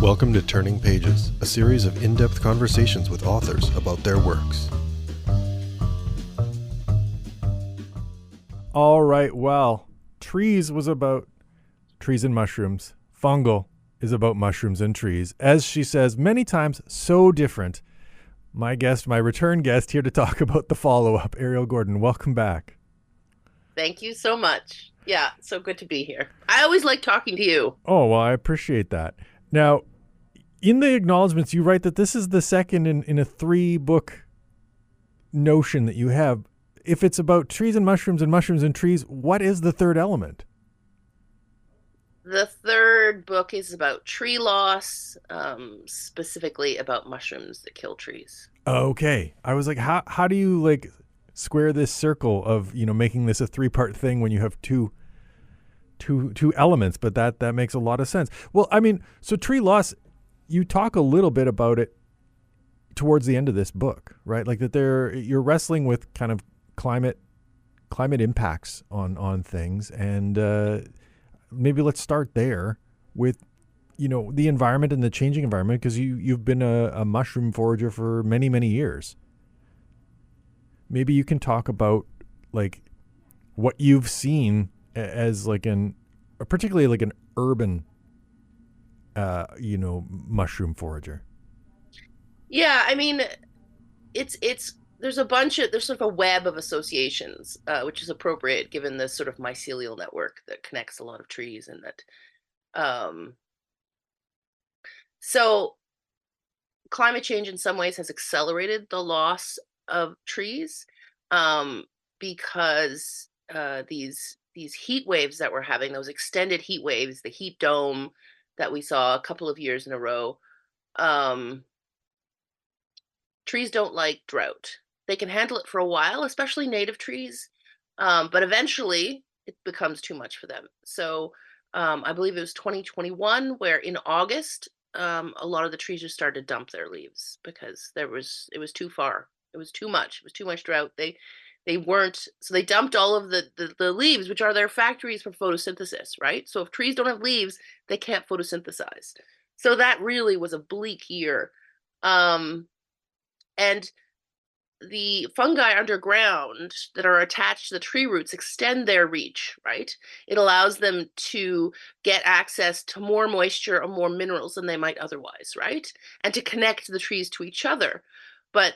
Welcome to Turning Pages, a series of in-depth conversations with authors about their works. All right, well, Trees was about trees and mushrooms. Fungal is about mushrooms and trees. As she says many times, so different. My guest, my return guest, here to talk about the follow-up, Ariel Gordon. Welcome back. Thank you so much. Yeah, so good to be here. I always like talking to you. Oh, well, I appreciate that. Now, in the acknowledgments, you write that this is the second in a 3-book notion that you have. If it's about trees and mushrooms and trees, what is the third element? The third book is about tree loss, specifically about mushrooms that kill trees. Okay. I was like, how do you square this circle of, making this a 3-part thing when you have two elements, but that makes a lot of sense. Well, I mean, so tree loss, you talk a little bit about it towards the end of this book, right? Like that you're wrestling with kind of climate impacts on things, and maybe let's start there with the environment and the changing environment, because you've been a mushroom forager for many years. Maybe you can talk about what you've seen as particularly an urban mushroom forager. Yeah, I mean, there's sort of a web of associations, which is appropriate given this sort of mycelial network that connects a lot of trees, and so climate change in some ways has accelerated the loss of trees, because these heat waves that we're having, those extended heat waves, the heat dome that we saw a couple of years in a row. Trees don't like drought. They can handle it for a while, especially native trees, but eventually it becomes too much for them. So I believe it was 2021 where in August, a lot of the trees just started to dump their leaves because it was too far. It was too much. It was too much drought. They dumped all of the leaves, which are their factories for photosynthesis, right? So if trees don't have leaves, they can't photosynthesize. So that really was a bleak year. And the fungi underground that are attached to the tree roots extend their reach, right? It allows them to get access to more moisture or more minerals than they might otherwise, right? And to connect the trees to each other. But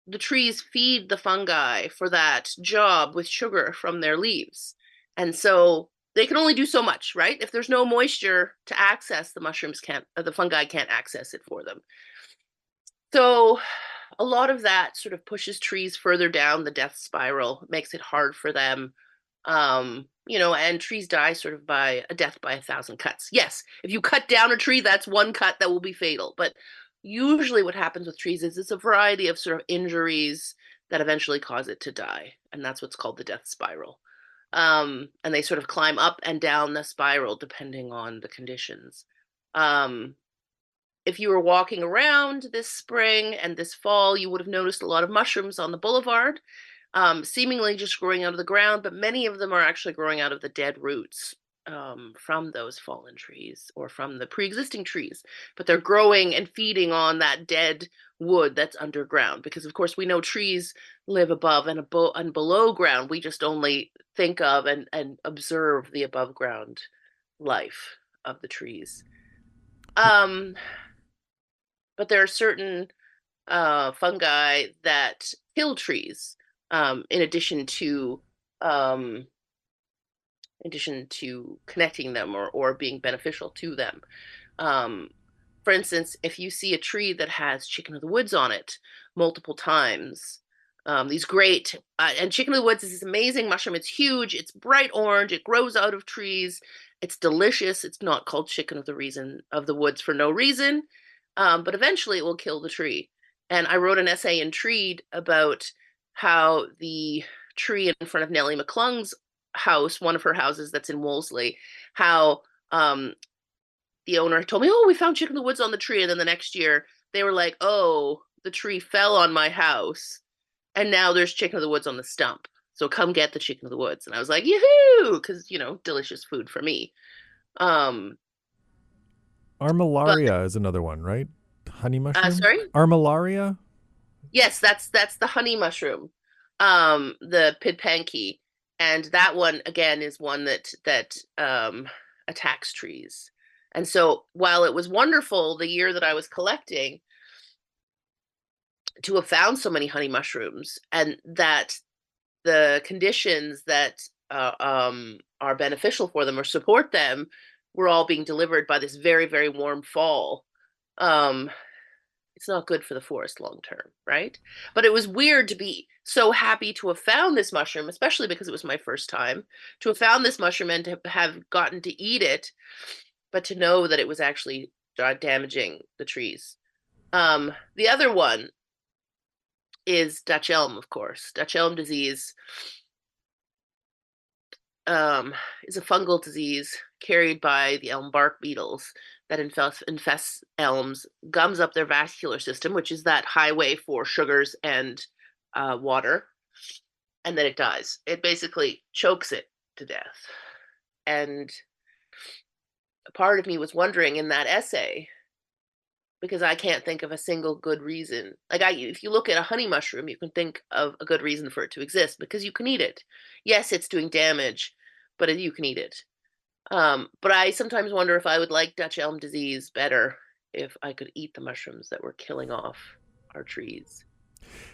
the trees feed the fungi for that job with sugar from their leaves. And so they can only do so much, right? If there's no moisture to access, the fungi can't access it for them. So a lot of that sort of pushes trees further down the death spiral, makes it hard for them. And trees die sort of by a death by 1,000 cuts. Yes, if you cut down a tree, that's one cut that will be fatal. But usually what happens with trees is it's a variety of sort of injuries that eventually cause it to die. And that's what's called the death spiral. And they sort of climb up and down the spiral depending on the conditions. If you were walking around this spring and this fall, you would have noticed a lot of mushrooms on the boulevard, seemingly just growing out of the ground, but many of them are actually growing out of the dead roots from those fallen trees or from the pre-existing trees. But they're growing and feeding on that dead wood that's underground, because of course we know trees live above and below ground. We just only think of and observe the above ground life of the trees. But there are certain fungi that kill trees, in addition to connecting them or being beneficial to them. For instance, if you see a tree that has chicken of the woods on it multiple times, these great and chicken of the woods is this amazing mushroom. It's huge. It's bright orange. It grows out of trees. It's delicious. It's not called chicken of the woods for no reason. But eventually it will kill the tree. And I wrote an essay in Treed about how the tree in front of Nellie McClung's house, one of her houses that's in Wolseley, how the owner told me, oh, we found chicken in the woods on the tree. And then the next year they were like, oh, the tree fell on my house. And now there's chicken of the woods on the stump. So come get the chicken of the woods. And I was like, yoo-hoo, because, delicious food for me. But Armillaria is another one, right? Honey mushroom? sorry? Armillaria? Yes, that's the honey mushroom, the pidpanky, and that one again is one that attacks trees. And so while it was wonderful the year that I was collecting to have found so many honey mushrooms, and that the conditions that are beneficial for them or support them were all being delivered by this very, very warm fall. Um, it's not good for the forest long term, right? But it was weird to be so happy to have found this mushroom, especially because it was my first time, to have found this mushroom and to have gotten to eat it, but to know that it was actually damaging the trees. The other one is Dutch elm, of course. Dutch elm disease is a fungal disease carried by the elm bark beetles that infests elms, gums up their vascular system, which is that highway for sugars and water, and then it dies. It basically chokes it to death. And a part of me was wondering in that essay, because I can't think of a single good reason. If you look at a honey mushroom, you can think of a good reason for it to exist because you can eat it. Yes, it's doing damage, but you can eat it. But I sometimes wonder if I would like Dutch elm disease better if I could eat the mushrooms that were killing off our trees,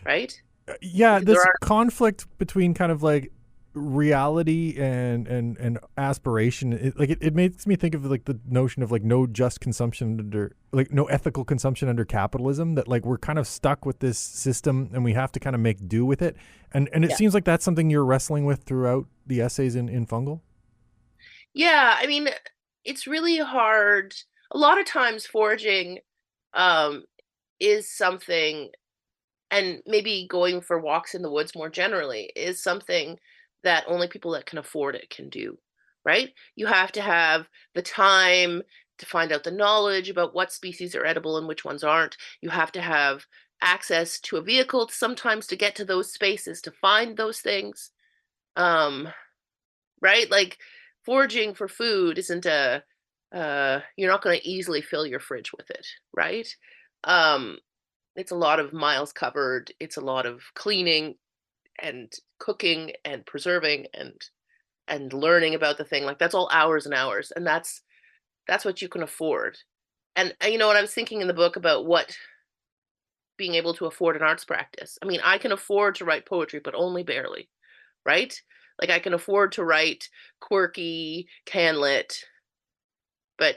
right? Yeah, Because there this are, conflict between kind of like reality and aspiration, it makes me think of like the notion of like no just consumption under, like no ethical consumption under capitalism, that like we're kind of stuck with this system and we have to kind of make do with it, and it yeah, seems like that's something you're wrestling with throughout the essays in Fungal. yeah. I mean, it's really hard. A lot of times, foraging um, is something, and maybe going for walks in the woods more generally is something that only people that can afford it can do, right? You have to have the time to find out the knowledge about what species are edible and which ones aren't. You have to have access to a vehicle sometimes to get to those spaces to find those things. Um, right? Like foraging for food isn't a you're not going to easily fill your fridge with it, right? Um, it's a lot of miles covered. It's a lot of cleaning and cooking and preserving and learning about the thing. Like that's all hours and hours, and that's what you can afford. And you know what I was thinking in the book about what being able to afford an arts practice. I mean, I can afford to write poetry, but only barely, right? Like I can afford to write quirky canlit, but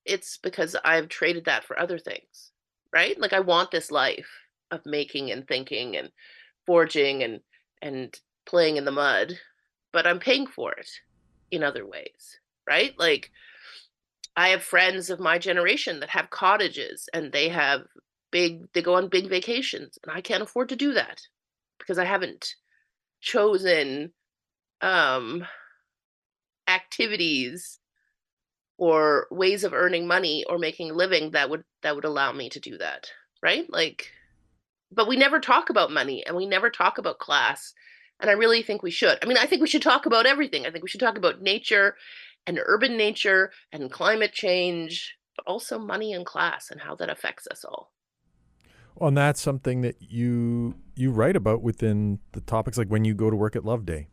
it's because I've traded that for other things, right? Like I want this life of making and thinking and forging and playing in the mud, but I'm paying for it in other ways, right? Like I have friends of my generation that have cottages and they go on big vacations, and I can't afford to do that because I haven't chosen um activities or ways of earning money or making a living that would allow me to do that, right? Like, but we never talk about money and we never talk about class, and I really think we should. I mean, I think we should talk about everything. I think we should talk about nature and urban nature and climate change, but also money and class and how that affects us all. Well, and that's something that you write about within the topics, like when you go to work at Loveday,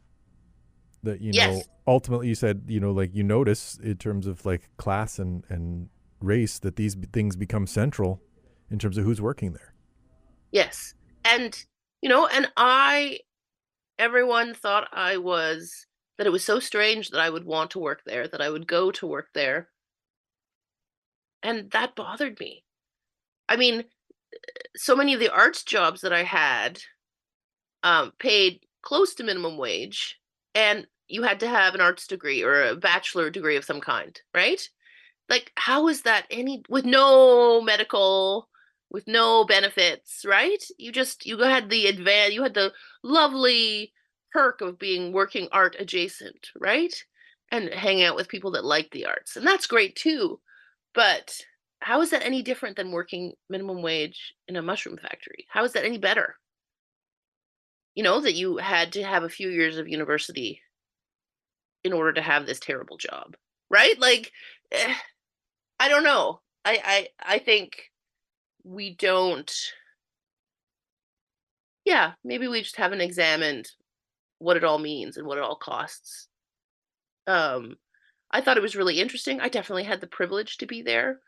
that Yes. ultimately you said, like you notice in terms of like class and race, that these things become central in terms of who's working there. Yes. And and everyone thought that it was so strange that I would want to work there, that I would go to work there, and that bothered me. I mean, so many of the arts jobs that I had paid close to minimum wage, and you had to have an arts degree or a bachelor degree of some kind, right? Like, how is that any with no medical, with no benefits, right? You had the lovely perk of being working art adjacent, right? And hanging out with people that like the arts. And that's great too. But how is that any different than working minimum wage in a mushroom factory? How is that any better? That you had to have a few years of university in order to have this terrible job, right? Like, I don't know. I think we don't. Yeah, maybe we just haven't examined what it all means and what it all costs. Um, I thought it was really interesting. I definitely had the privilege to be there.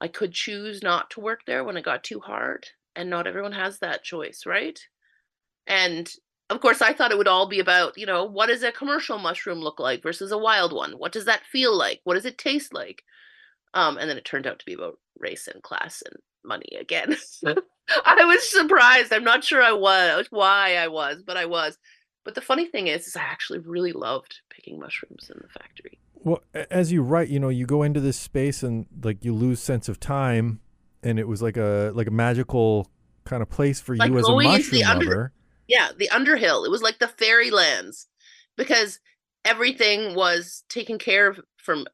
I could choose not to work there when it got too hard, and not everyone has that choice, right? And of course, I thought it would all be about, what does a commercial mushroom look like versus a wild one? What does that feel like? What does it taste like? And then it turned out to be about race and class and money again. I was surprised. I'm not sure I was why I was, but I was. But the funny thing is I actually really loved picking mushrooms in the factory. Well, as you write, you go into this space and like you lose sense of time, and it was like a magical kind of place for Like you as a going into mushroom lover. yeah, the Underhill. It was like the fairylands because everything was taken care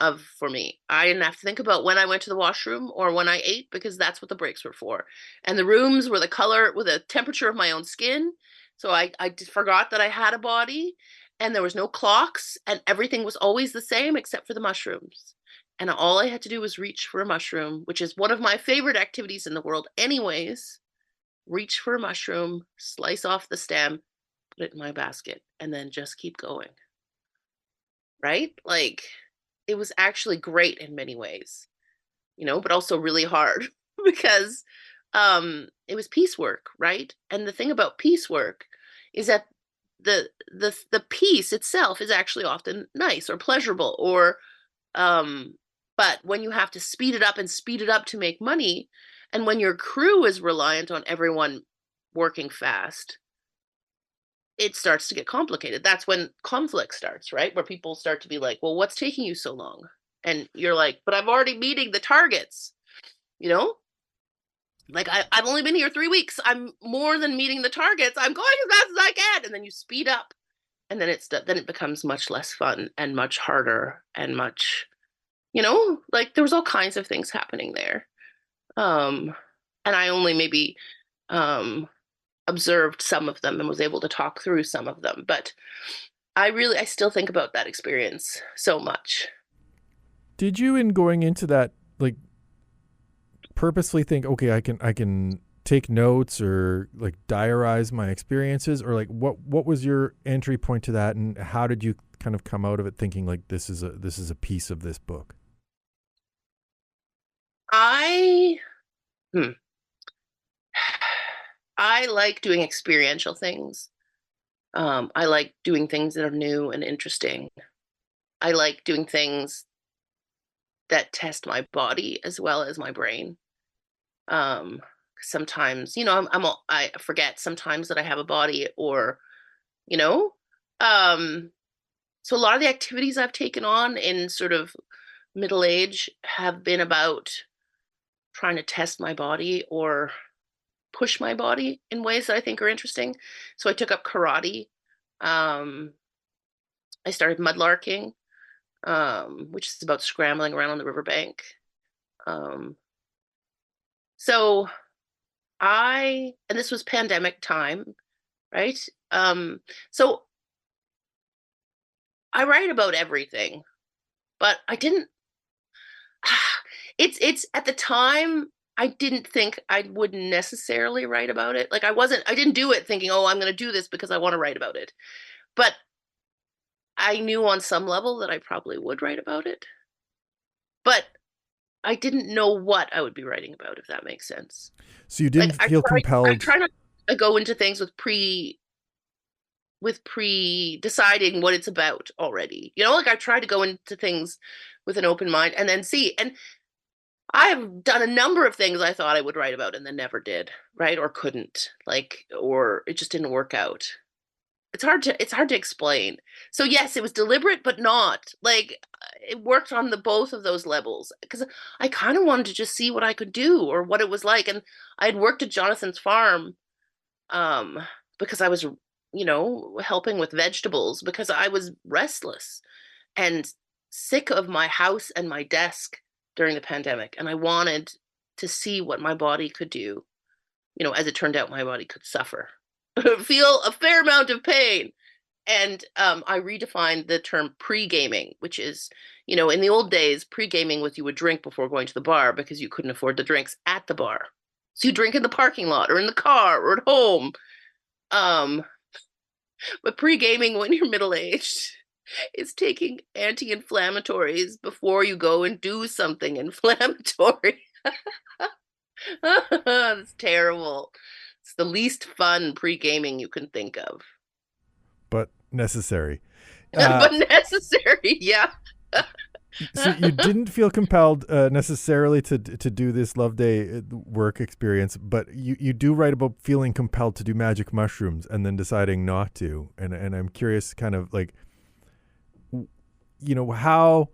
of for me. I didn't have to think about when I went to the washroom or when I ate because that's what the breaks were for. And the rooms were the color with the temperature of my own skin. So I forgot that I had a body, and there was no clocks, and everything was always the same except for the mushrooms. And all I had to do was reach for a mushroom, which is one of my favorite activities in the world anyways. Reach for a mushroom, slice off the stem, put it in my basket, and then just keep going. Right? Like, it was actually great in many ways, but also really hard because it was piecework, right? And the thing about piecework is that the piece itself is actually often nice or pleasurable, or but when you have to speed it up and speed it up to make money, and when your crew is reliant on everyone working fast, it starts to get complicated. That's when conflict starts, right? Where people start to be like, well, what's taking you so long? And you're like, but I'm already meeting the targets, you know? Like, I've only been here 3 weeks. I'm more than meeting the targets. I'm going as fast as I can. And then you speed up. And then it becomes much less fun and much harder and much, like there was all kinds of things happening there. And I only maybe um observed some of them and was able to talk through some of them. But I still think about that experience so much. Did you, in going into that, like purposely think, okay, I can take notes or like diarize my experiences, or like what was your entry point to that, and how did you kind of come out of it thinking like this is a piece of this book? I hmm, I like doing experiential things. I like doing things that are new and interesting. I like doing things that test my body as well as my brain. Um, Sometimes, I forget sometimes that I have a body, or, you know, um, so a lot of the activities I've taken on in sort of middle age have been about trying to test my body or push my body in ways that I think are interesting. So I took up karate. Um, I started mudlarking, which is about scrambling around on the riverbank. Um, so and this was pandemic time, right? So I write about everything, but I didn't. It's at the time I didn't think I would necessarily write about it. Like I didn't do it thinking, oh, I'm going to do this because I want to write about it. But I knew on some level that I probably would write about it. But I didn't know what I would be writing about, if that makes sense. So you Like didn't feel I compelled. try not to go into things with pre deciding what it's about already. Like I try to go into things with an open mind and then see. And I have done a number of things I thought I would write about and then never did, right? Or couldn't, or it just didn't work out. It's hard to explain. So yes, it was deliberate, but not like it worked on the both of those levels because I kind of wanted to just see what I could do or what it was like. And I had worked at Jonathan's farm, um, because I was, helping with vegetables because I was restless and sick of my house and my desk during the pandemic. And I wanted to see what my body could do. As it turned out, my body could suffer, feel a fair amount of pain. And I redefined the term pre-gaming, which is, in the old days, pre-gaming was you would drink before going to the bar because you couldn't afford the drinks at the bar. So you drink in the parking lot or in the car or at home. Um, but pre-gaming when you're middle-aged is taking anti-inflammatories before you go and do something inflammatory. That's terrible. It's the least fun pre-gaming you can think of. But necessary. But necessary, yeah. So you didn't feel compelled necessarily to do this Love Day work experience, but you do write about feeling compelled to do magic mushrooms and then deciding not to. And I'm curious, kind of like, how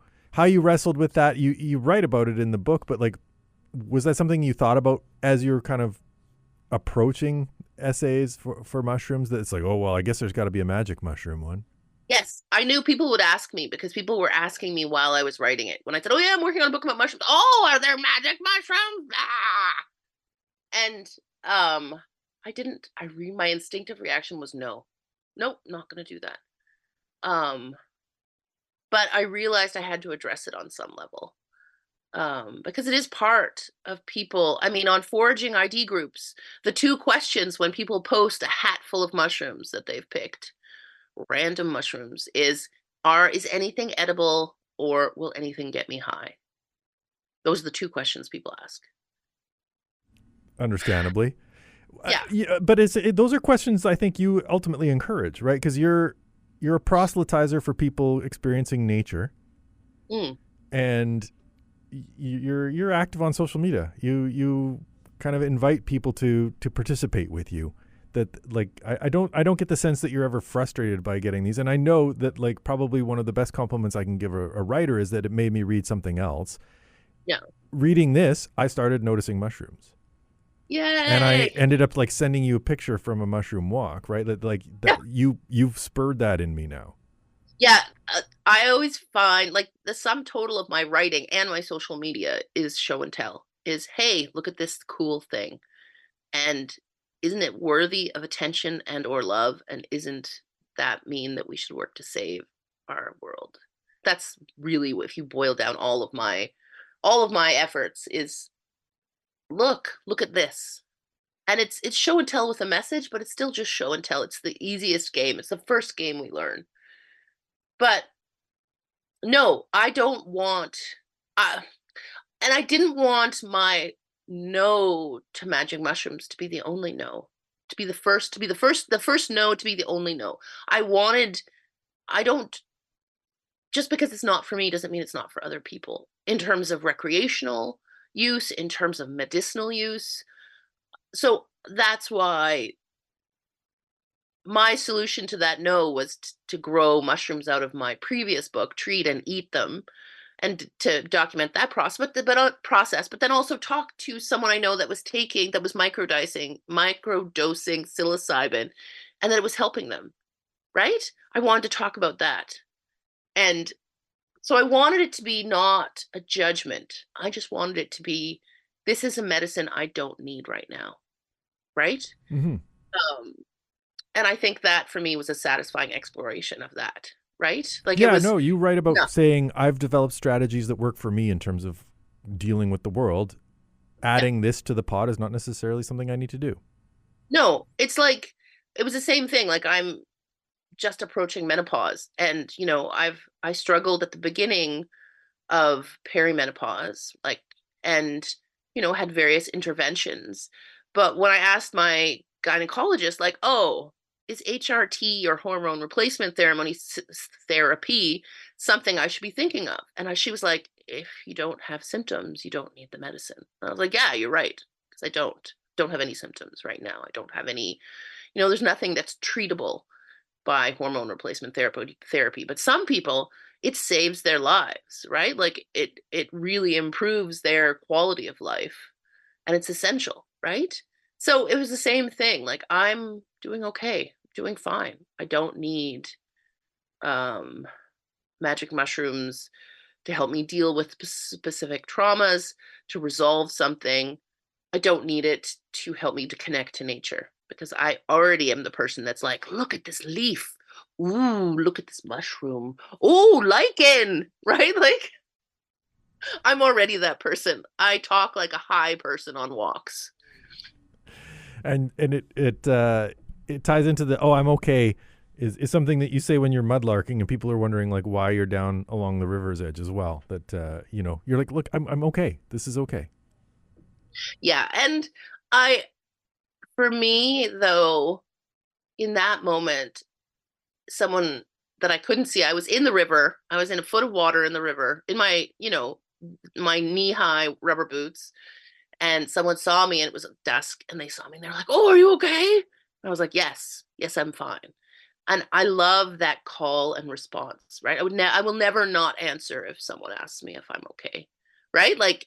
you wrestled with that. You write about it in the book, but like, was that something you thought about as you were kind of approaching essays for mushrooms? That it's like, oh well, I guess there's got to be a magic mushroom one. Yes, I knew people would ask me because people were asking me while I was writing it. When I said, "Oh yeah, I'm working on a book about mushrooms." Oh, are there magic mushrooms? Ah! And my instinctive reaction was no. Nope, not going to do that. But I realized I had to address it on some level. Because it is part of people. I mean, on foraging ID groups, the two questions when people post a hat full of mushrooms that they've picked, random mushrooms, is anything edible or will anything get me high? Those are the two questions people ask. Understandably. Yeah. But those are questions I think you ultimately encourage, right? Because you're a proselytizer for people experiencing nature. And you're active on social media. You kind of invite people to participate with you. That like I don't get the sense that you're ever frustrated by getting these. And I know that like probably one of the best compliments I can give a writer is that it made me read something else. Yeah. Reading this, I started noticing mushrooms. Yay! And I ended up like sending you a picture from a mushroom walk, right? You've spurred that in me now. Yeah, I always find like the sum total of my writing and my social media is show and tell. Is, hey, look at this cool thing. And isn't it worthy of attention and or love? And isn't that mean that we should work to save our world? That's really, if you boil down all of my efforts, is look at this. And it's show and tell with a message, but it's still just show and tell. It's the easiest game. It's the first game we learn. But no, I don't want, and I didn't want my no to magic mushrooms to be the only no, to be the first no to be the only no. I don't, just because it's not for me doesn't mean it's not for other people in terms of recreational use, in terms of medicinal use. So that's why my solution to that no was to grow mushrooms out of my previous book, treat and eat them, and to document that process, but then also talk to someone I know that was microdosing psilocybin, and that it was helping them, right? I wanted to talk about that. And so I wanted it to be not a judgment. I just wanted it to be, this is a medicine I don't need right now, right? Mm-hmm. And I think that for me was a satisfying exploration of that, right? Like, yeah, no, you write about saying I've developed strategies that work for me in terms of dealing with the world. Adding this to the pot is not necessarily something I need to do. No, it's like, it was the same thing. Like, I'm just approaching menopause, and I struggled at the beginning of perimenopause, like, and had various interventions. But when I asked my gynecologist, like, oh, is HRT or hormone replacement therapy something I should be thinking of? And she was like, if you don't have symptoms, you don't need the medicine. And I was like, yeah, you're right, because I don't have any symptoms right now. I don't have any, there's nothing that's treatable by hormone replacement therapy. But some people, it saves their lives, right? Like it really improves their quality of life, and it's essential, right? So it was the same thing. Like, I'm doing okay, doing fine. I don't need magic mushrooms to help me deal with specific traumas, to resolve something. I don't need it to help me to connect to nature, because I already am the person that's like, look at this leaf. ooh, look at this mushroom. Oh, lichen, right? Like, I'm already that person. I talk like a high person on walks. And it ties into the I'm okay is something that you say when you're mudlarking and people are wondering like why you're down along the river's edge as well. That you're like, look, I'm okay. This is okay. Yeah, and I for me though, in that moment, someone that I couldn't see, I was in the river. I was in a foot of water in the river in my, my knee-high rubber boots, and someone saw me and it was dusk and they saw me and they're like, "Oh, are you okay?" And I was like, "Yes. Yes, I'm fine." And I love that call and response, right? I will never not answer if someone asks me if I'm okay, right? Like,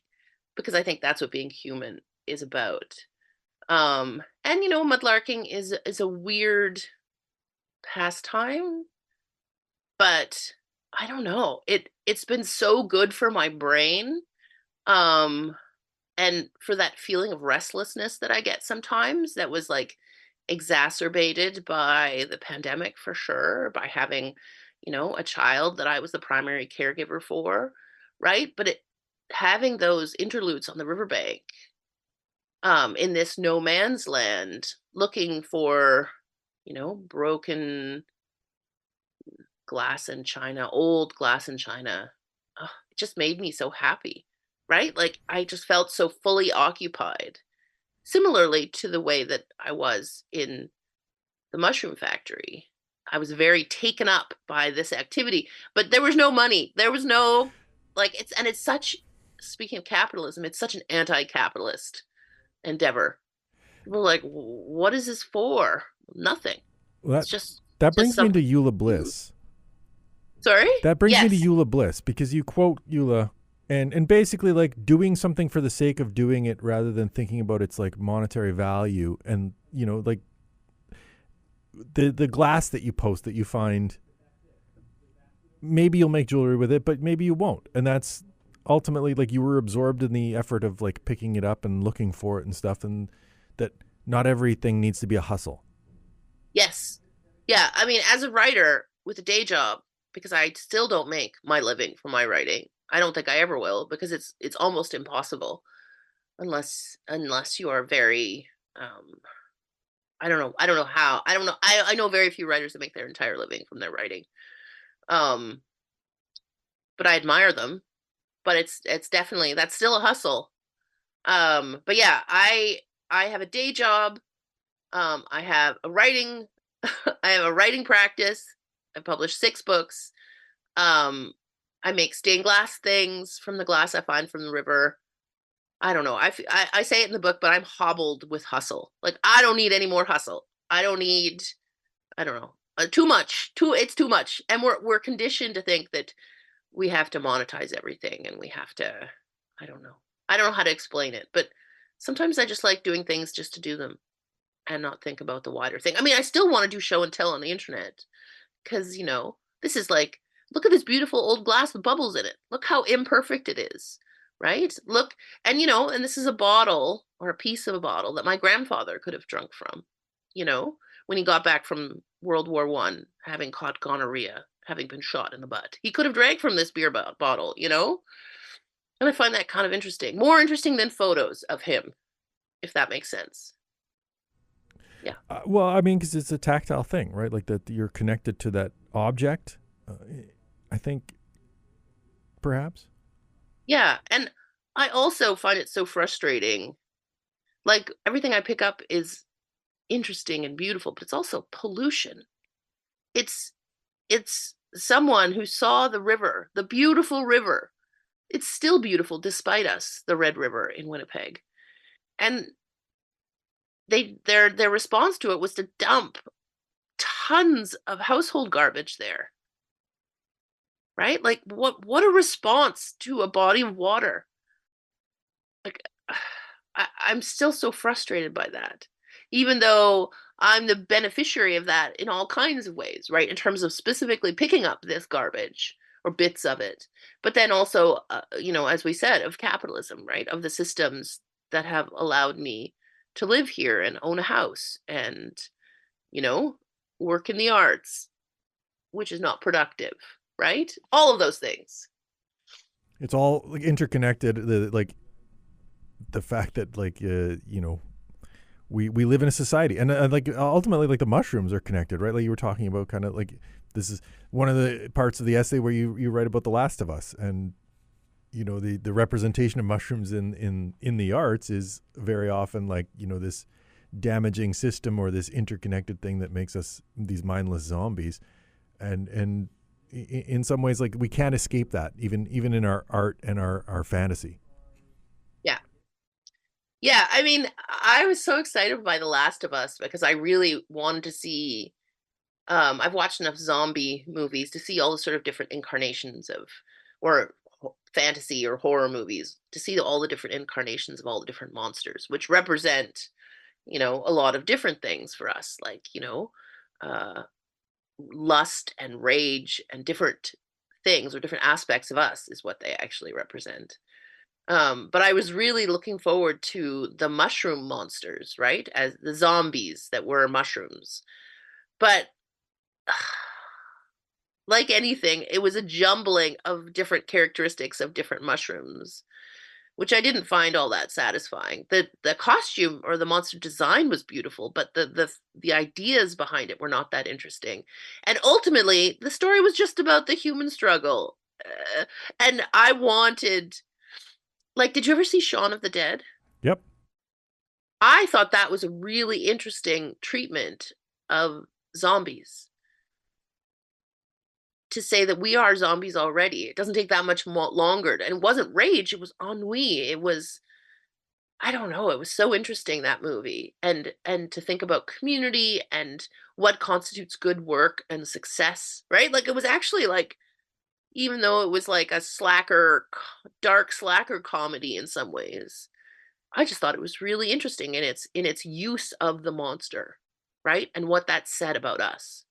because I think that's what being human is about. And mudlarking is a weird pastime, but I don't know. It's been so good for my brain. Um, and for that feeling of restlessness that I get sometimes that was like exacerbated by the pandemic for sure, by having, a child that I was the primary caregiver for, right? But having those interludes on the riverbank, in this no man's land, looking for, broken glass and china, old glass and china, it just made me so happy, right? Like I just felt so fully occupied. Similarly to the way that I was in the mushroom factory. I was very taken up by this activity, but there was no money. There was no it's such speaking of capitalism, it's such an anti-capitalist endeavor. People are like, what is this for? Nothing. Well, It's that just brings me to something Eula to do. Bliss. Sorry? That brings me to Yes. Eula Bliss because you quote Eula and basically like doing something for the sake of doing it rather than thinking about its like monetary value and like the glass that you post that you find, maybe you'll make jewelry with it but maybe you won't, and that's ultimately like you were absorbed in the effort of like picking it up and looking for it and stuff, and that not everything needs to be a hustle. Yes. Yeah. I mean, as a writer with a day job, because I still don't make my living from my writing. I don't think I ever will because it's almost impossible unless you are very I don't know how. I don't know. I know very few writers that make their entire living from their writing. Um but I admire them. But it's definitely that's still a hustle. But yeah, I have a day job. I have a writing I have a writing practice. I published 6 books. Um, I make stained glass things from the glass I find from the river. I don't know. I say it in the book, but I'm hobbled with hustle. Like I don't need any more hustle. I don't need. I don't know. Too much. It's too much, and we're conditioned to think that we have to monetize everything, and we have to. I don't know. I don't know how to explain it, but sometimes I just like doing things just to do them and not think about the wider thing. I mean, I still want to do show and tell on the internet because this is like, look at this beautiful old glass with bubbles in it. Look how imperfect it is, right? Look, and this is a bottle or a piece of a bottle that my grandfather could have drunk from, you know, when he got back from World War I, having caught gonorrhea, having been shot in the butt. He could have drank from this beer bottle, and I find that kind of interesting, more interesting than photos of him, if that makes sense. Yeah. Well, I mean, because it's a tactile thing, right? Like that you're connected to that object. I think perhaps. Yeah, and I also find it so frustrating. Like everything I pick up is interesting and beautiful, but it's also pollution. It's it's someone who saw the river, the beautiful river. It's still beautiful despite us, the Red River in Winnipeg. And their response to it was to dump tons of household garbage there. Right? Like what a response to a body of water. Like I'm still so frustrated by that, even though I'm the beneficiary of that in all kinds of ways, right? In terms of specifically picking up this garbage or bits of it, but then also, as we said, of capitalism, right? Of the systems that have allowed me to live here and own a house and, you know, work in the arts. which is not productive, right? All of those things. It's all like interconnected. The fact that we live in a society, and like ultimately like the mushrooms are connected, right? Like you were talking about, kind of like this is one of the parts of the essay where you write about The Last of Us, and the representation of mushrooms in the arts is very often like this damaging system or this interconnected thing that makes us these mindless zombies, and in some ways like we can't escape that even in our art and our fantasy. Yeah, I mean, I was so excited by The Last of Us because I really wanted to see. I've watched enough zombie movies to see all the sort of different incarnations of, or fantasy or horror movies, to see all the different incarnations of all the different monsters, which represent, a lot of different things for us, like, uh, lust and rage and different things or different aspects of us is what they actually represent. But I was really looking forward to the mushroom monsters, right? As the zombies that were mushrooms. But like anything, it was a jumbling of different characteristics of different mushrooms, which I didn't find all that satisfying. The costume or the monster design was beautiful, but the ideas behind it were not that interesting. And ultimately, the story was just about the human struggle. And I wanted, like, did you ever see Shaun of the Dead? Yep. I thought that was a really interesting treatment of zombies. To say that we are zombies already. It doesn't take that much longer. And it wasn't rage, it was ennui. It was, I don't know, it was so interesting, that movie. And to think about community and what constitutes good work and success, right? Like it was actually like, even though it was like a dark slacker comedy in some ways, I just thought it was really interesting in its use of the monster, right? And what that said about us.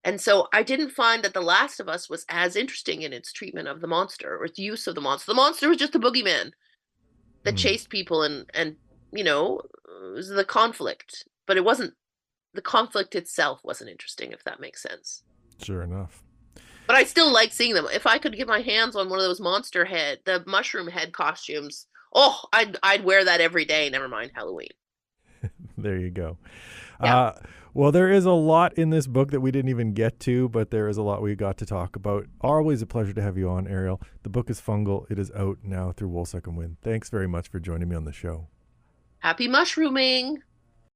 And so I didn't find that The Last of Us was as interesting in its treatment of the monster or its use of the monster. The monster was just a boogeyman that chased people and it was the conflict, but it wasn't, the conflict itself wasn't interesting, if that makes sense. Sure enough. But I still like seeing them. If I could get my hands on one of those the mushroom head costumes, oh, I'd wear that every day, never mind Halloween. There you go. Yeah. Well, there is a lot in this book that we didn't even get to, but there is a lot we got to talk about. Always a pleasure to have you on, Ariel. The book is Fungal. It is out now through Woolsack and Wynn. Thanks very much for joining me on the show. Happy mushrooming.